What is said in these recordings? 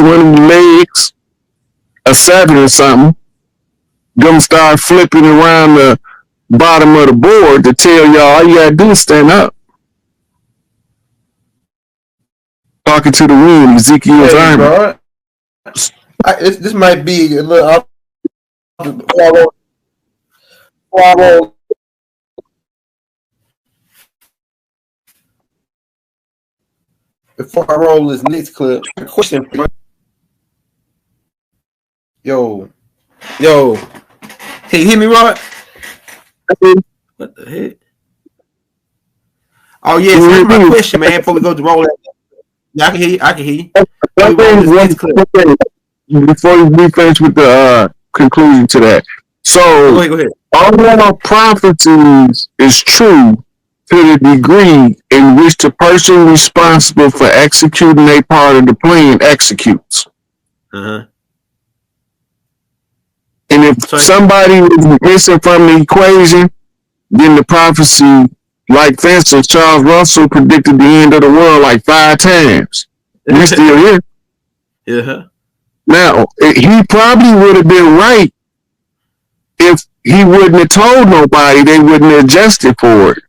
one of the legs, a 7 or something, gonna start flipping around the bottom of the board to tell y'all all you gotta do is stand up. Talking to the room, Ezekiel's army. Bro, this might be a little off. Before I roll this next clip, a question. Yo, can you hear me, Rod? What the heck? Oh yeah, so here's my question, man. Before we go to roll that, yeah, I can hear you. Before we finish with the conclusion to that, so go ahead. All our prophecies is true to the degree in which the person responsible for executing a part of the plan executes. Uh-huh. And if somebody is missing from the equation, then the prophecy, like for instance, Charles Russell predicted the end of the world like 5 times. We're still here. Yeah. Now, he probably would have been right if he wouldn't have told nobody, they wouldn't have adjusted for it.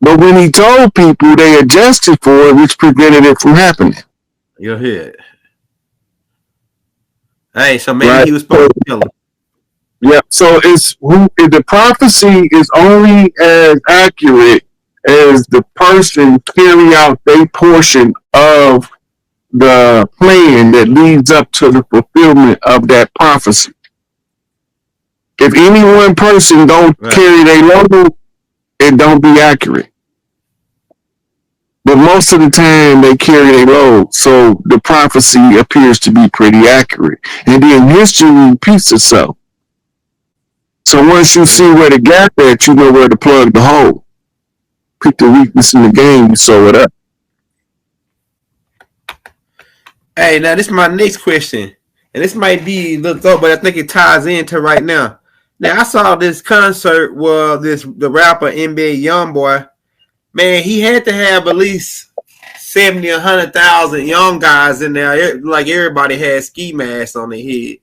But when he told people, they adjusted for it, which prevented it from happening. You're here. Hey, so maybe he was supposed to kill him. Yeah, so the prophecy is only as accurate as the person carry out their portion of the plan that leads up to the fulfillment of that prophecy. If any one person don't carry their load, it don't be accurate. But most of the time they carry their load, so the prophecy appears to be pretty accurate. And then history repeats itself. So once you see where the gap at, you know where to plug the hole. Pick the weakness in the game, you sew it up. Hey, now this is my next question. And this might be a little thought, but I think it ties into right now. Now, I saw this concert where the rapper NBA Youngboy, man, he had to have at least 70 or 100,000 young guys in there. Like everybody had ski masks on their head.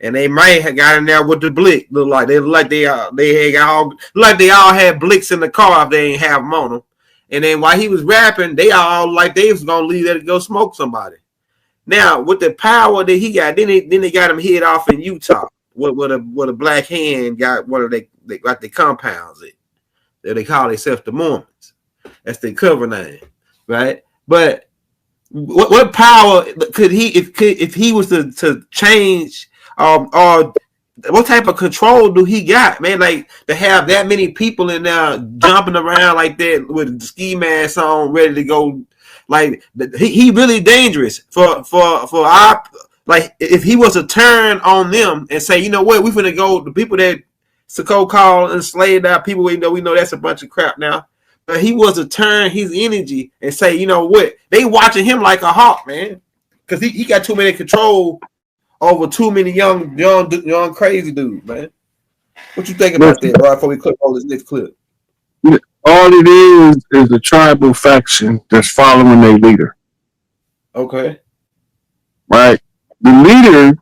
And they might have got in there with the blick. Look like they all had blicks in the car if they ain't have them on them. And then while he was rapping, they all like they was gonna leave there to go smoke somebody. Now with the power that he got, then they got him hit off in Utah with a black hand got one of they got the compounds that they call themselves the Mormons. That's their cover name, right? But what power could he if he was to change? Or what type of control do he got, man? Like to have that many people in there jumping around like that with ski masks on, ready to go. Like he really dangerous for our, like if he was to turn on them and say, you know what, we finna go, the people that so-called enslaved our people, we know that's a bunch of crap now. But he was to turn his energy and say, you know what, they watching him like a hawk, man, because he got too many control over too many young crazy dudes, man. What you think about that, right? Before we click on this next clip. All it is a tribal faction that's following their leader. Okay. Right? The leader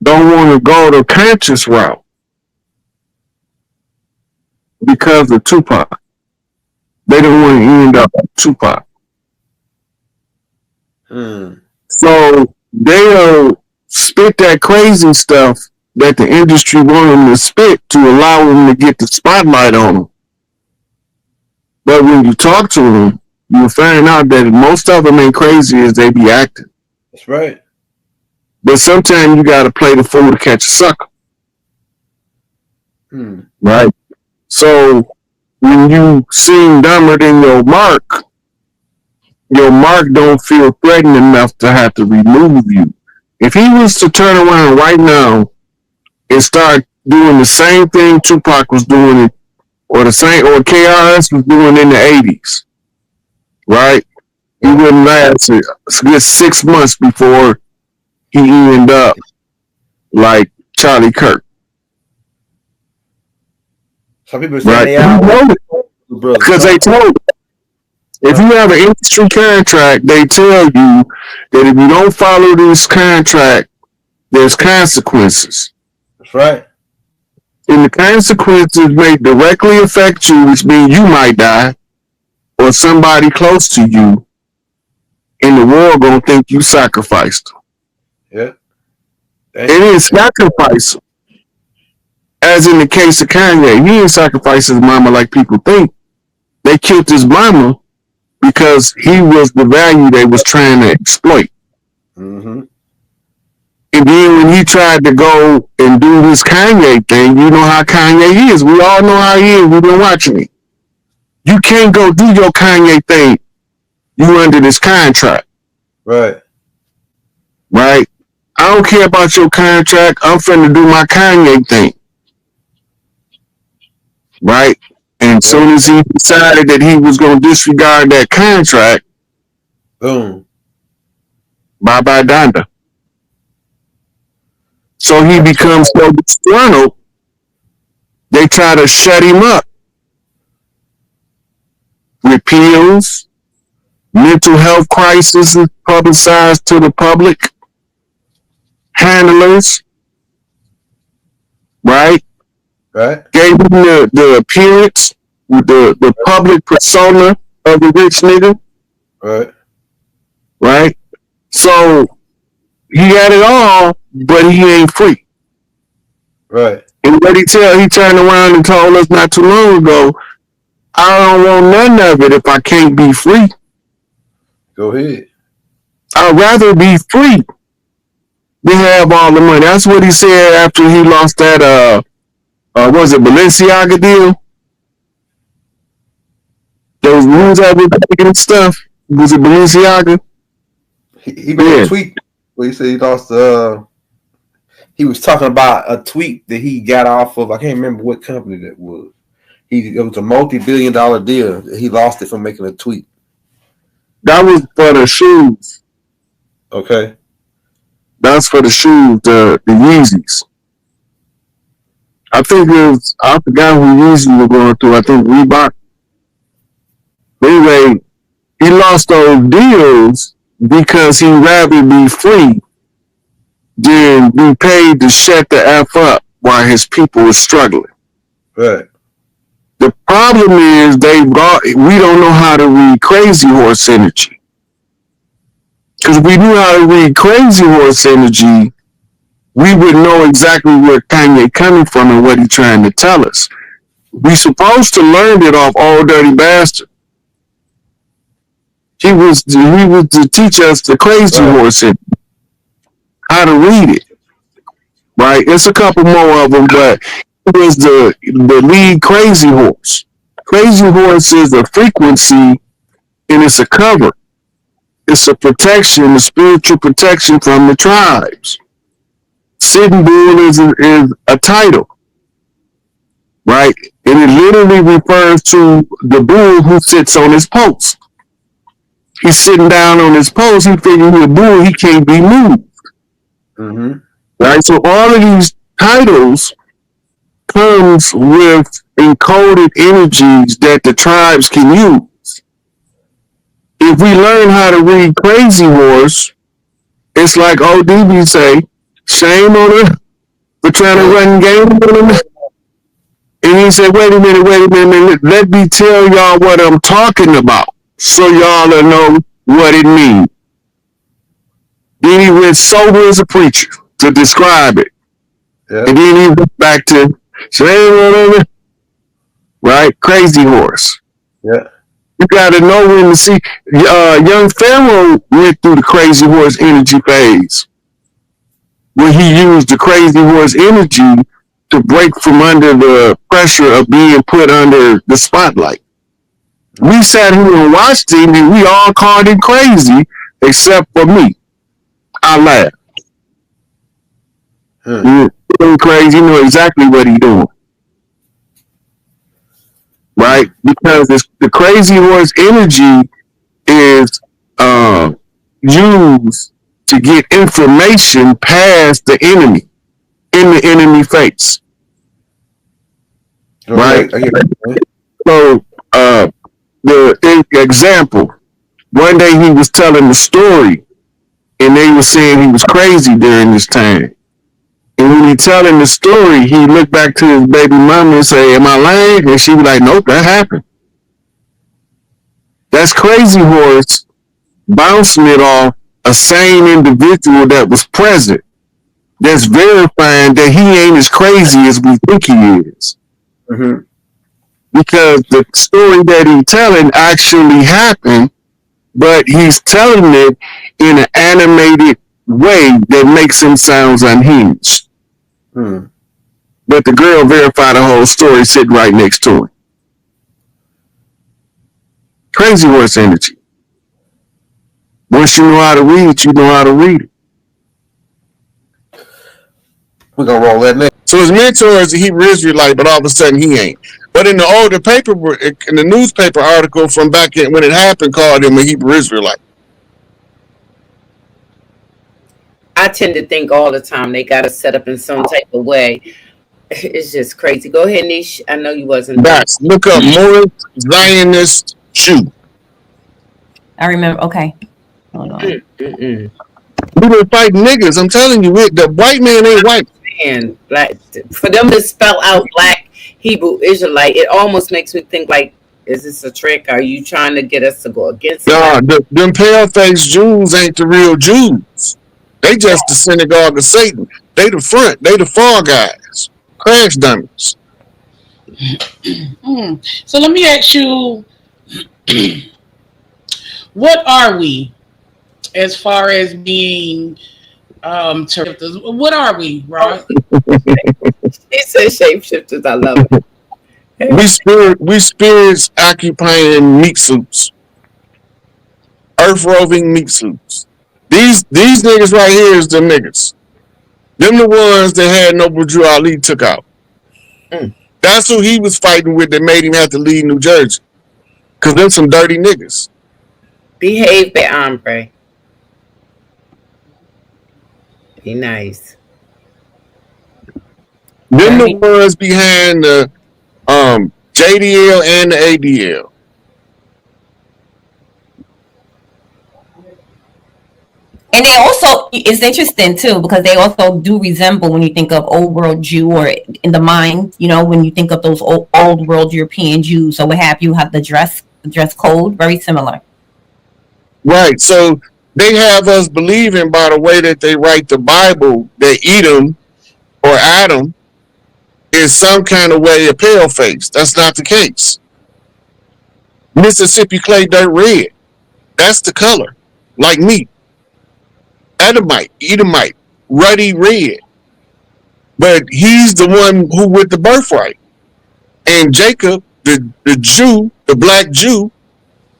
don't want to go the conscious route because of Tupac. They don't want to end up like Tupac. So they'll spit that crazy stuff that the industry want them to spit to allow them to get the spotlight on them. But when you talk to them, you'll find out that most of them ain't crazy as they be acting. That's right. But sometimes you got to play the fool to catch a sucker. Right? So when you seem dumber than your mark don't feel threatened enough to have to remove you. If he was to turn around right now and start doing the same thing Tupac was doing, or KRS was doing in the 80s, right? He wouldn't last a good 6 months before he ended up like Charlie Kirk. Some people say they are because they told him. If you have an industry contract, they tell you that if you don't follow this contract, there's consequences. That's right. And the consequences may directly affect you, which means you might die, or somebody close to you in the world gonna think you sacrificed them. Yeah. It is sacrifice. As in the case of Kanye, he didn't sacrifice his mama like people think. They killed his mama because he was the value they was trying to exploit. Mm-hmm. And then when he tried to go and do his Kanye thing, you know how Kanye is. We all know how he is. We've been watching it. You can't go do your Kanye thing. You under this contract. Right. Right? I don't care about your contract. I'm finna do my Kanye thing. Right? And as soon as he decided that he was going to disregard that contract, boom. Bye-bye Donda. So he becomes so disgruntled, they try to shut him up. Repeals, mental health crisis is publicized to the public, handlers, right? Right. Gave him the appearance, with the public persona of the rich nigga. Right. Right? So he got it all, but he ain't free. Right. And what he turned around and told us not too long ago, I don't want none of it if I can't be free. Go ahead. I'd rather be free than have all the money. That's what he said after he lost that was it Balenciaga deal? Those rules that were taking and stuff. Was it Balenciaga? He made a tweet where he said he lost he was talking about a tweet that he got off of, I can't remember what company that was. It was a multi-billion-dollar deal. He lost it from making a tweet. That was for the shoes. Okay. That's for the shoes, the Yeezys. I think I forgot who Yeezy were going through. I think Reebok. Anyway, he lost those deals because he'd rather be free than be paid to shut the F up while his people were struggling. Right. The problem is we don't know how to read Crazy Horse energy. Because if we knew how to read Crazy Horse energy, we would know exactly where Kanye coming from and what he's trying to tell us. We supposed to learn it off Old Dirty Bastard. He was to teach us the Crazy Horse energy, how to read it. Right? It's a couple more of them, but it was the lead Crazy Horse. Crazy Horse is a frequency and it's a cover. It's a protection, a spiritual protection from the tribes. Sitting Bull is a title, right? And it literally refers to the bull who sits on his post. He's sitting down on his post. He figuring he's a bull. He can't be moved. Mm-hmm. Right? So all of these titles comes with encoded energies that the tribes can use. If we learn how to read Crazy Horse, it's like ODB say, shame on her for trying to run game on him. And he said, wait a minute, let me tell y'all what I'm talking about so y'all will know what it means. Then he went sober as a preacher to describe it. Yeah. And then he went back to shame on her, right? Crazy Horse. Yeah. You got to know when to see. Young Pharaoh went through the Crazy Horse energy phase, where he used the Crazy Horse energy to break from under the pressure of being put under the spotlight. We sat here and watched him, and we all called him crazy, except for me. I laughed. He's crazy. You know exactly what he's doing. Right? Because the Crazy Horse energy is used to get information past the enemy, in the enemy face. Right? So the example. One day he was telling the story, and they were saying he was crazy during this time. And when he telling the story, he looked back to his baby mama and say, "Am I lying?" And she was like, "Nope, that happened." That's Crazy Horse bouncing it off a sane individual that was present. That's verifying that he ain't as crazy as we think he is. Mm-hmm. Because the story that he's telling actually happened, but he's telling it in an animated way that makes him sound unhinged. Hmm. But the girl verified the whole story sitting right next to him. Crazy Horse energy. Once you know how to read it, you know how to read it. We're gonna roll that next. So his mentor is a Hebrew Israelite, but all of a sudden he ain't. But in the older paper, in the newspaper article from back when it happened, called him a Hebrew Israelite. I tend to think all the time they got to set up in some type of way. It's just crazy. Go ahead, Nish. I know you wasn't. That's look up Morris Zionist Jew. I remember. Okay. Hold on. Mm-mm. We been fighting niggas. I'm telling you, the white man ain't white. And black, for them to spell out black Hebrew Israelite, it almost makes me think like, is this a trick? Are you trying to get us to go against it? Them pale-faced Jews ain't the real Jews. They just the synagogue of Satan. They the front. They the fall guys. Crash dummies. So let me ask you, what are we as far as being shapeshifters? What are we, Rob? He said shapeshifters. I love it. We spirits occupying meat suits. Earth roving meat suits. These niggas right here is them niggas. Them the ones that had Noble Drew Ali took out. That's who he was fighting with that made him have to leave New Jersey. Cause them some dirty niggas. Behave, be hombre. Be nice. Them the ones behind the JDL and the ADL. And they also, it's interesting too, because they also do resemble when you think of old world Jew, or in the mind, you know, when you think of those old world European Jews or what have you, have the dress code, very similar. Right. So they have us believing by the way that they write the Bible that Edom or Adam is some kind of way a pale face. That's not the case. Mississippi clay dirt red. That's the color. Like meat. Edomite, ruddy red. But he's the one who with the birthright. And Jacob, the Jew, the black Jew,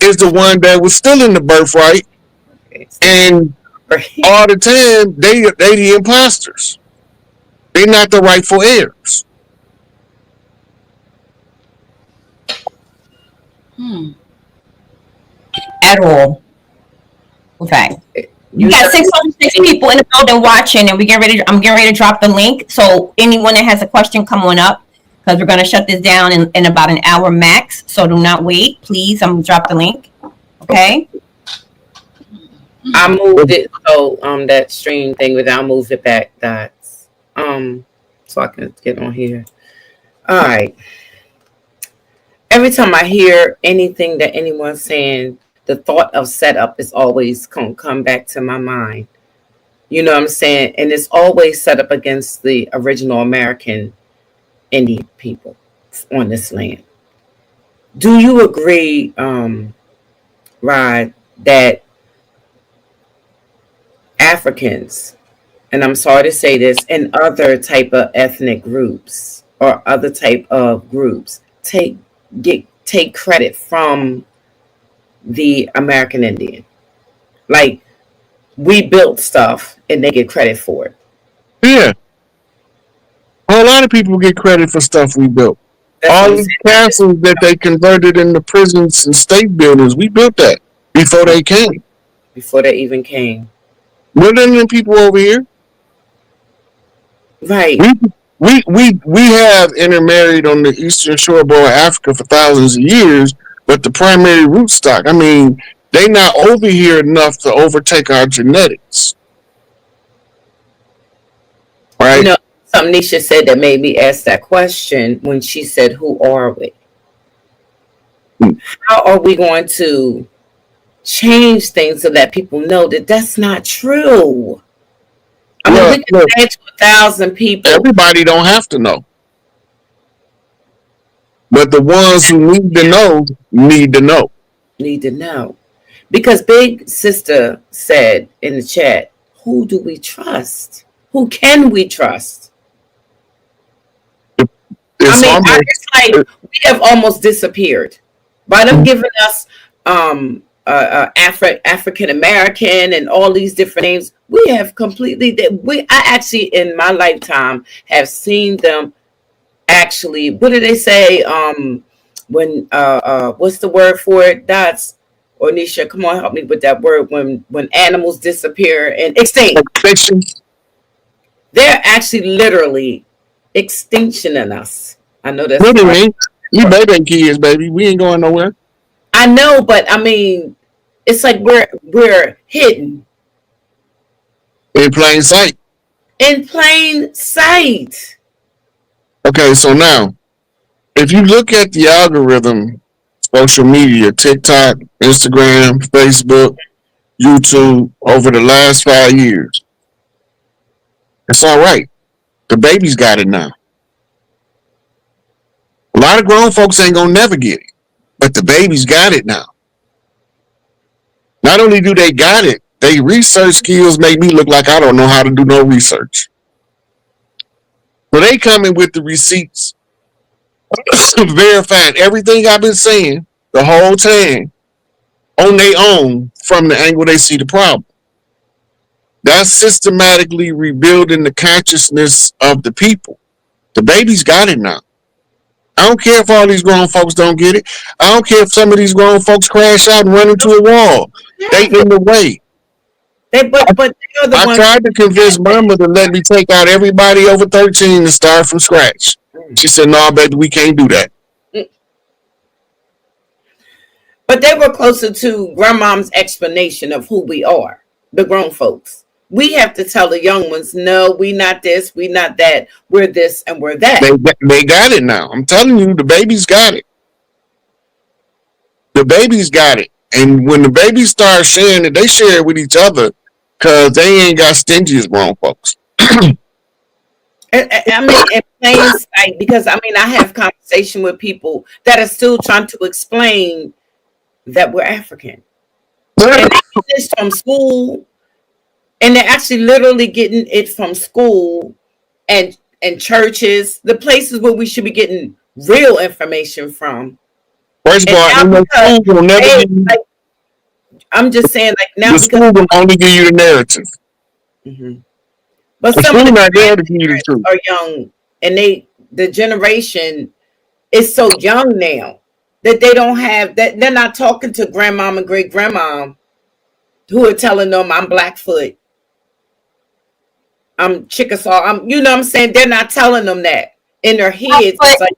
is the one that was still in the birthright. And all the time, they the imposters. They're not the rightful heirs. At all. Okay. You got 606 people in the building watching, and I'm getting ready to drop the link. So anyone that has a question, come on up, because we're going to shut this down in about an hour max. So do not wait, please. I'm going to drop the link. Okay. I moved it so that stream thing, but I moved it back. That's so I can get on here. All right. Every time I hear anything that anyone's saying, the thought of setup is always come back to my mind. You know what I'm saying? And it's always set up against the original American Indian people on this land. Do you agree, Rod, that Africans, and I'm sorry to say this, and other type of ethnic groups or other type of groups take credit from the American Indian? Like, we built stuff and they get credit for it. Yeah. A lot of people get credit for stuff we built. That's all the castles that they converted into prisons and state buildings, we built that before they came. Before they even came. More than the people over here. Right. We have intermarried on the eastern shore of Africa for thousands of years, but the primary rootstock. I mean, they not over here enough to overtake our genetics, right? You know, something Nisha said that made me ask that question when she said, "Who are we? How are we going to change things so that people know that that's not true?" I mean, we can say it to 1,000 people. Everybody don't have to know. But the ones who need to know, need to know. Need to know. Because Big Sister said in the chat, who do we trust? Who can we trust? It's like we have almost disappeared. By them giving us African American and all these different names, we have completely. I actually in my lifetime have seen them. Actually, what do they say? When what's the word for it? That's or Nisha, come on, help me with that word. When animals disappear and extinction, they're actually literally extinctioning us. I know that's literally. You baby kids, baby. We ain't going nowhere. I know, but I mean, it's like we're hidden in plain sight. In plain sight. Okay, so now, if you look at the algorithm, social media, TikTok, Instagram, Facebook, YouTube, over the last 5 years, it's all right. The babies got it now. A lot of grown folks ain't gonna never get it, but the babies got it now. Not only do they got it, they research skills make me look like I don't know how to do no research. So they coming with the receipts, verifying everything I've been saying the whole time on their own from the angle they see the problem. That's systematically rebuilding the consciousness of the people. The babies got it now. I don't care if all these grown folks don't get it. I don't care if some of these grown folks crash out and run into a wall. They in the way. I tried to convince Mama to let me take out everybody over 13 and start from scratch. She said, "No, baby, we can't do that." But they were closer to grandmom's explanation of who we are, the grown folks. We have to tell the young ones, no, we not this, we not that, we're this and we're that. They got it now. I'm telling you, the babies got it. The babies got it. And when the babies start sharing it, they share it with each other because they ain't got stingy as grown folks. I mean, in plain sight, because I mean, I have conversation with people that are still trying to explain that we're African. And they get this from school. And they're actually literally getting it from school and churches, the places where we should be getting real information from. First of all, I'm just saying, like now, the school will only give you the narrative. Mm-hmm. But some of the are young, and the generation is so young now that they don't have that. They're not talking to grandmom and great grandmom who are telling them I'm Blackfoot. I'm Chickasaw. You know what I'm saying? They're not telling them that in their heads. It's like,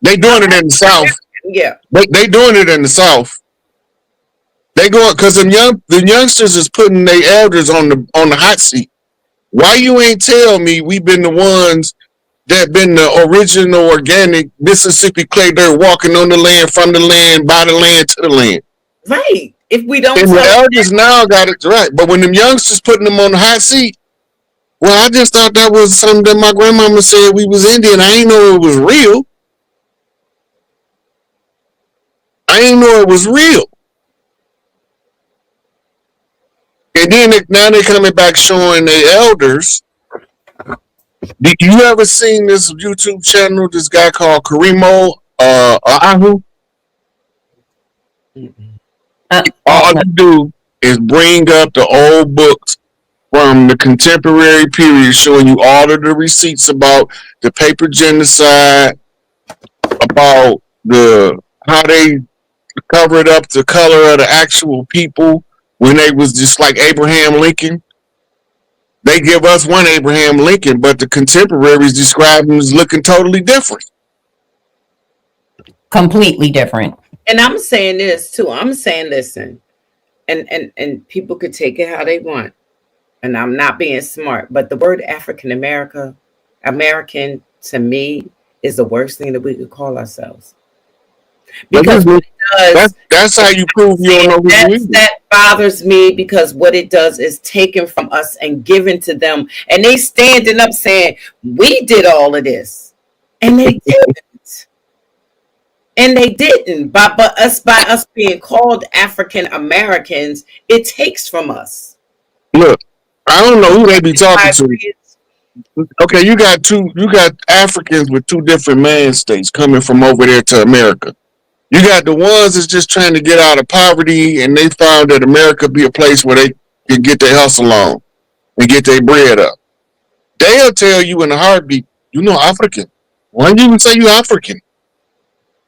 they doing it in the South. Yeah. They doing it in the South. They going because the youngsters is putting their elders on the hot seat. Why you ain't tell me we been the ones that been the original organic Mississippi clay dirt walking on the land, from the land, by the land, to the land. Right. If we don't and the elders now got it right. But when them youngsters putting them on the hot seat, well, I just thought that was something that my grandmama said we was Indian. I ain't know it was real. I ain't know it was real. And then now they're coming back showing their elders. Did you ever seen this YouTube channel, this guy called Karimo Ahu? All you do is bring up the old books from the contemporary period, showing you all of the receipts about the paper genocide, about how they covered up the color of the actual people when they was just like Abraham Lincoln. They give us one Abraham Lincoln, but the contemporaries describe him as looking totally different. Completely different. And I'm saying this too. I'm saying, listen, and people could take it how they want. And I'm not being smart, but the word American to me is the worst thing that we could call ourselves. Because what it does, that's how you prove you don't know who you is. that bothers me, because what it does is taken from us and given to them, and they standing up saying we did all of this, and they didn't. And they didn't. By us being called African Americans, it takes from us. Look, I don't know who they be talking to. Okay, you got Africans with two different man states coming from over there to America. You got the ones that's just trying to get out of poverty, and they found that America be a place where they can get their hustle on and get their bread up. They'll tell you in a heartbeat, you know, African. Why do you even say you African?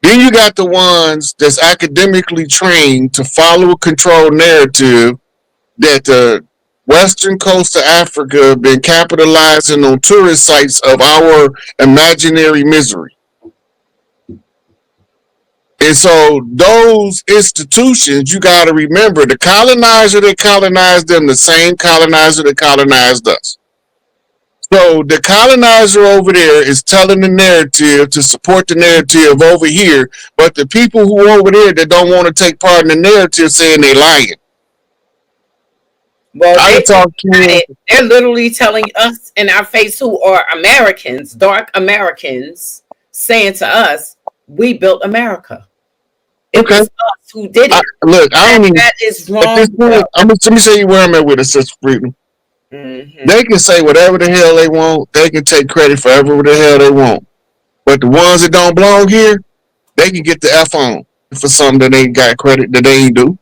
Then you got the ones that's academically trained to follow a controlled narrative that the western coast of Africa have been capitalizing on tourist sites of our imaginary misery. And so those institutions, you got to remember, the colonizer that colonized them, the same colonizer that colonized us. So the colonizer over there is telling the narrative to support the narrative over here, but the people who are over there that don't want to take part in the narrative saying they lying. Well, they're literally telling us in our face, who are Americans, dark Americans, saying to us, we built America. It was us who did it. Look, I don't even. That is wrong. Let me say you where I'm at with it, Sister Freedom. Mm-hmm. They can say whatever the hell they want. They can take credit for whatever the hell they want. But the ones that don't belong here, they can get the F on for something that they ain't got credit that they ain't do.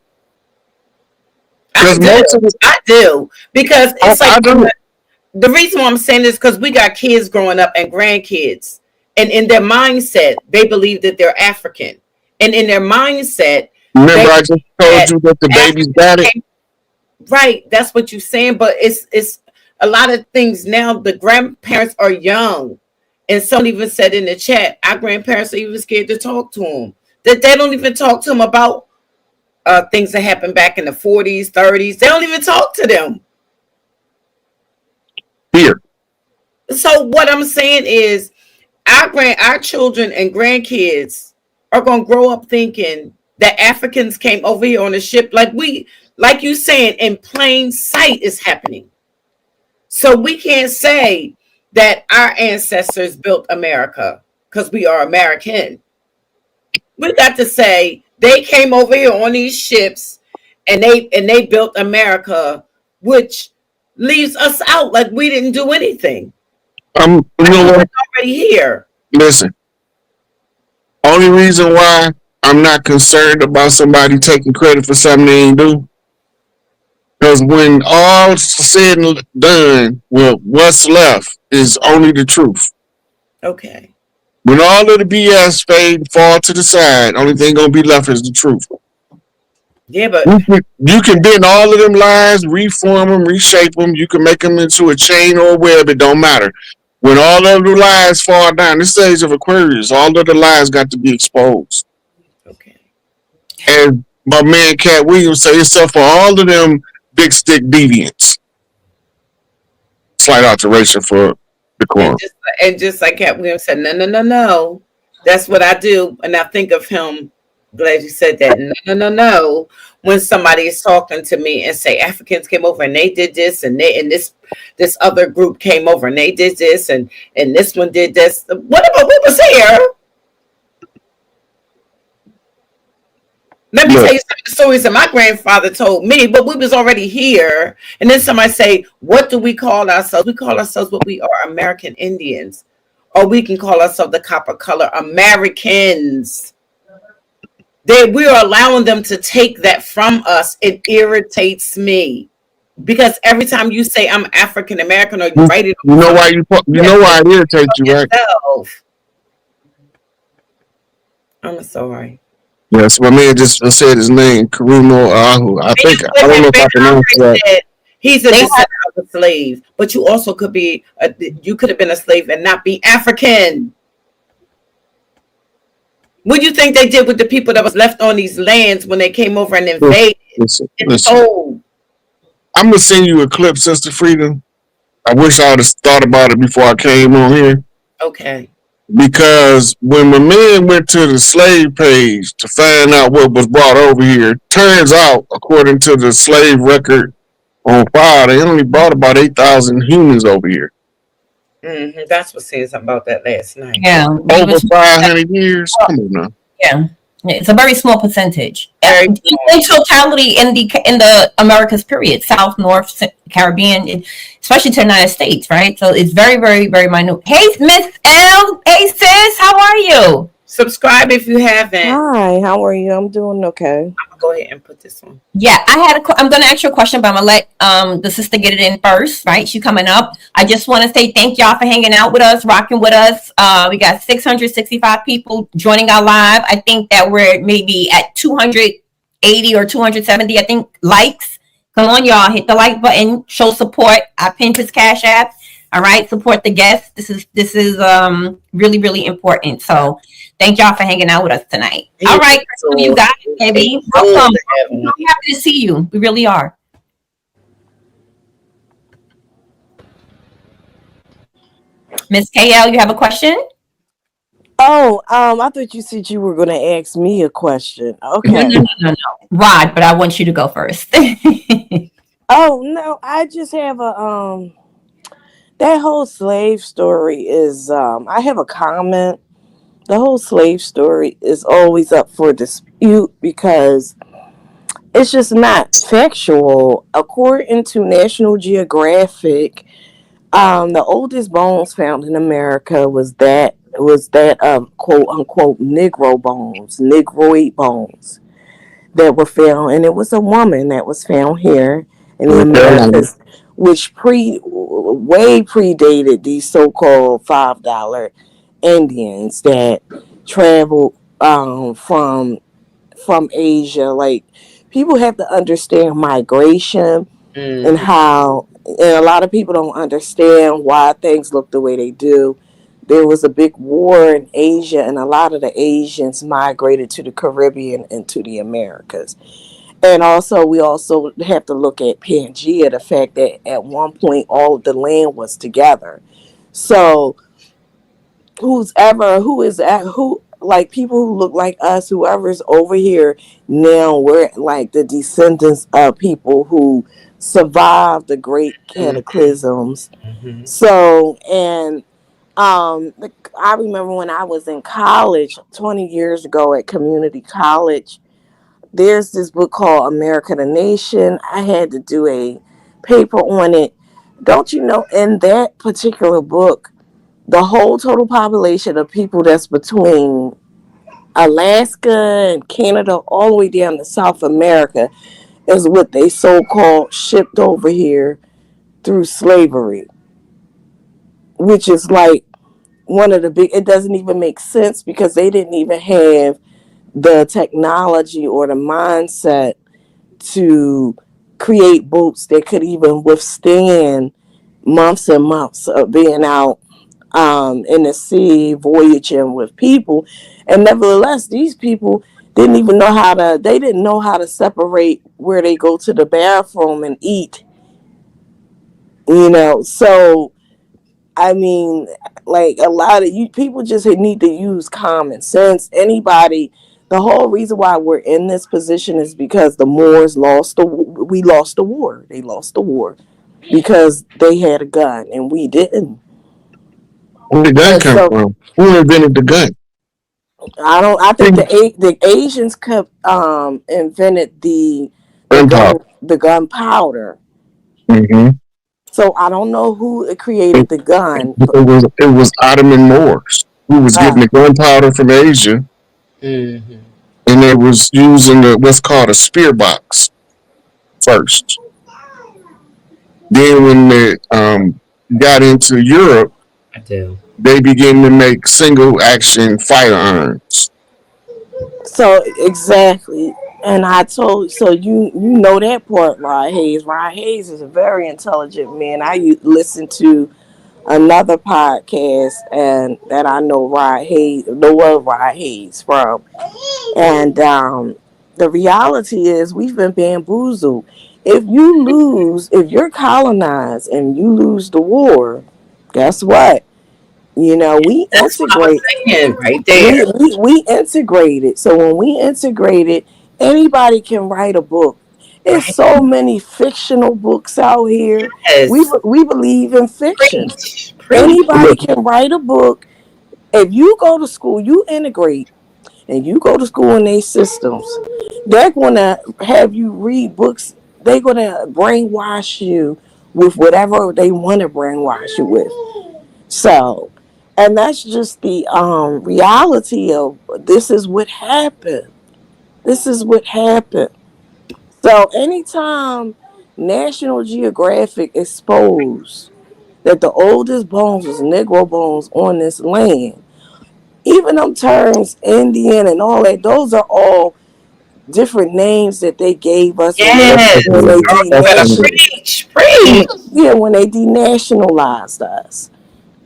I do. Because it's the reason why I'm saying this, because we got kids growing up and grandkids. And in their mindset, they believe that they're African. And in their mindset, remember I just told you that the babies got it. Right, that's what you're saying. But it's a lot of things now. The grandparents are young, and someone even said in the chat, our grandparents are even scared to talk to them. That they don't even talk to them about things that happened back in the 40s, 30s. They don't even talk to them. Here. So what I'm saying is, our children and grandkids are going to grow up thinking that Africans came over here on a ship, like you saying, in plain sight is happening. So we can't say that our ancestors built America because we are American. We got to say they came over here on these ships and they built America, which leaves us out like we didn't do anything. You know what? Already here. Listen. Only reason why I'm not concerned about somebody taking credit for something they ain't do, because when all's said and done, well, what's left is only the truth. Okay. When all of the BS fade and fall to the side, only thing gonna be left is the truth. Yeah, but you can bend all of them lies, reform them, reshape them. You can make them into a chain or a web. It don't matter. When all of the lies fall down, this stage of Aquarius, all of the lies got to be exposed. Okay. And my man Cat Williams say, except for all of them big stick deviants. Slight alteration for the quorum. And just like Cat Williams said, no. That's what I do. And I think of him. Glad you said that. No. When somebody is talking to me and say Africans came over and they did this, and this other group came over and they did this, and this one did this. What about we was here? Let me tell you some of the stories that my grandfather told me, but we was already here. And then somebody say, what do we call ourselves? We call ourselves what we are, American Indians. Or we can call ourselves the copper color Americans. We are allowing them to take that from us. It irritates me. Because every time you say I'm African American, or you write it, you know why it irritates you, right? I'm sorry. Yes, my man just said his name, Karumo Ahu. I don't know if I pronounce that. He's a descendant of a slave, but you also could have been a slave and not be African. What do you think they did with the people that was left on these lands when they came over and invaded and sold? I'm gonna send you a clip, Sister Freedom. I wish I would have thought about it before I came on here. Okay. Because when my man went to the slave page to find out what was brought over here, turns out, according to the slave record on file, they only brought about 8,000 humans over here. Mm-hmm. That's what saying something about that last night. Yeah. Over 500 years? Come on now. Yeah. It's a very small percentage. Very in totality in the Americas period, South, North, Caribbean, especially to the United States, right? So it's very, very, very minute. Hey, Miss L. Hey, sis, how are you? Subscribe if you haven't. Hi, how are you? I'm doing okay. I'm gonna go ahead and put this on. Yeah, I'm gonna ask you a question, but I'm gonna let the sister get it in first, right? She coming up. I just want to say thank y'all for hanging out with us, rocking with us. We got 665 people joining our live. I think that we're maybe at 280 or 270, I think, likes. Come on, y'all, hit the like button, show support. I pinned his Cash App. All right, support the guests. This is really, really important. So thank y'all for hanging out with us tonight. All right, you got it, baby. Welcome. We're happy to see you. We really are. Miss KL, you have a question? Oh, I thought you said you were going to ask me a question. Okay. No. Rod, but I want you to go first. Oh, no, I just have that whole slave story is, I have a comment. The whole slave story is always up for dispute because it's just not factual. According to National Geographic, the oldest bones found in America was that of quote unquote Negro bones, Negroid bones that were found, and it was a woman that was found here in the Americas, which way predated these so-called $5 Indians that traveled from Asia. Like, people have to understand migration and how, and a lot of people don't understand why things look the way they do. There was a big war in Asia, and a lot of the Asians migrated to the Caribbean and to the Americas. And also, we also have to look at Pangea, the fact that at one point all of the land was together. So who like people who look like us, whoever's over here now, we're like the descendants of people who survived the great cataclysms. Mm-hmm. So, and I remember when I was in college 20 years ago at community college, there's this book called America the Nation. I had to do a paper on it. Don't you know, in that particular book, the whole total population of people that's between Alaska and Canada all the way down to South America is what they so-called shipped over here through slavery, which is like one of the big, it doesn't even make sense because they didn't even have the technology or the mindset to create boats that could even withstand months and months of being out in the sea voyaging with people. And nevertheless, these people didn't know how to separate where they go to the bathroom and eat, so I mean, like, a lot of you people just need to use common sense. The whole reason why we're in this position is because the Moors lost the war. They lost the war because they had a gun and we didn't. Where did that come from? Who invented the gun? I think the Asians invented the gunpowder. Mm-hmm. So I don't know who created the gun. It was Ottoman Moors who was getting the gunpowder from Asia, and they was using what's called a spear box first. Then when they got into Europe, they began to make single action firearms. So exactly. And so you know that part, Rod Hayes. Rod Hayes is a very intelligent man. I listen to another podcast, and that I know Rod Hayes from. And the reality is we've been bamboozled. If you're colonized and you lose the war, guess what? We That's what I was integrate. saying right We, there. we we integrated. So when we integrated, anybody can write a book. There's Right? so many fictional books out here. Yes. We believe in fiction. Preach. Preach. Anybody Look, can write a book. If you go to school, you integrate, and you go to school in their systems, they're gonna have you read books. They're gonna brainwash you with whatever they want to brainwash you with. So, and that's just the reality of this is what happened. This is what happened. So anytime National Geographic exposed that the oldest bones was Negro bones on this land, even them terms Indian and all that, those are all different names that they gave us when they Yes. when they Girl, you better denationalized. preach. Preach. Yeah, when they denationalized us.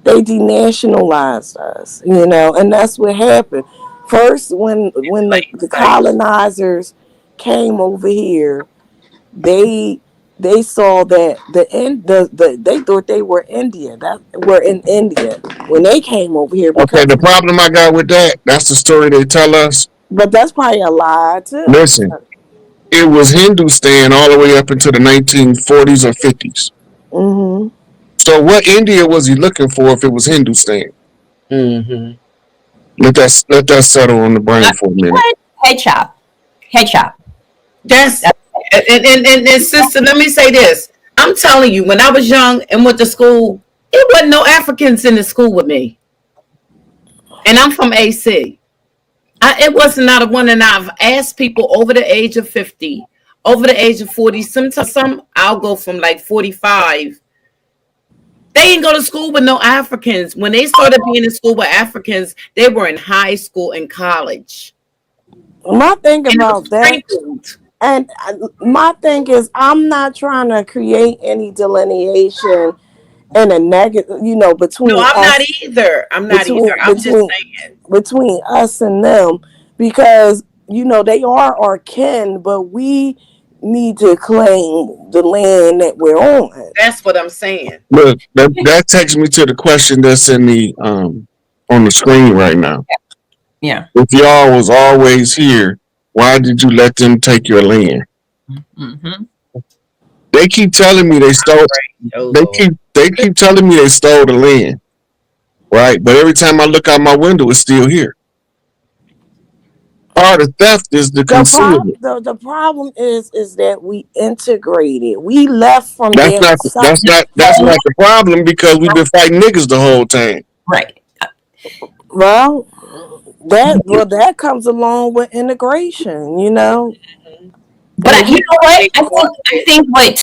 They denationalized us, and that's what happened. First, when the colonizers came over here, they they saw that they thought they were India, that were in India when they came over here, okay, because the problem I got with that's the story they tell us. but that's probably a lie too. Listen, it was Hindustan all the way up into the 1940s or 50s. Hmm. So what India was he looking for if it was Hindustan? Mm-hmm. Let that settle on the brain for a minute. Head chop. Head chop. That's and sister, let me say this. I'm telling you, when I was young and went to school, it wasn't no Africans in the school with me. And I'm from AC. It was not a one, and I've asked people over the age of 50, over the age of 40. Sometimes I'll go from like 45. They ain't go to school with no Africans. When they started being in school with Africans, they were in high school and college. My thing And it was about that, sprinkled. and my thing is, I'm not trying to create any delineation and a negative, No, between I'm not us, either. I'm not either. between I'm just between saying. between us and them, because they are our kin, but we need to claim the land that we're on. That's what I'm saying. Look, that takes me to the question that's in the on the screen right now. Yeah. If y'all was always here, why did you let them take your land? Mm-hmm. They keep telling me they stole. Oh They Lord. keep telling me they stole the land, right? But every time I look out my window, it's still here. Part of theft is the concealment. The problem is that we integrated. We left from That's their not side. that's not the problem because we've been fighting niggas the whole time. Right. Well, that comes along with integration. But you know what? I think what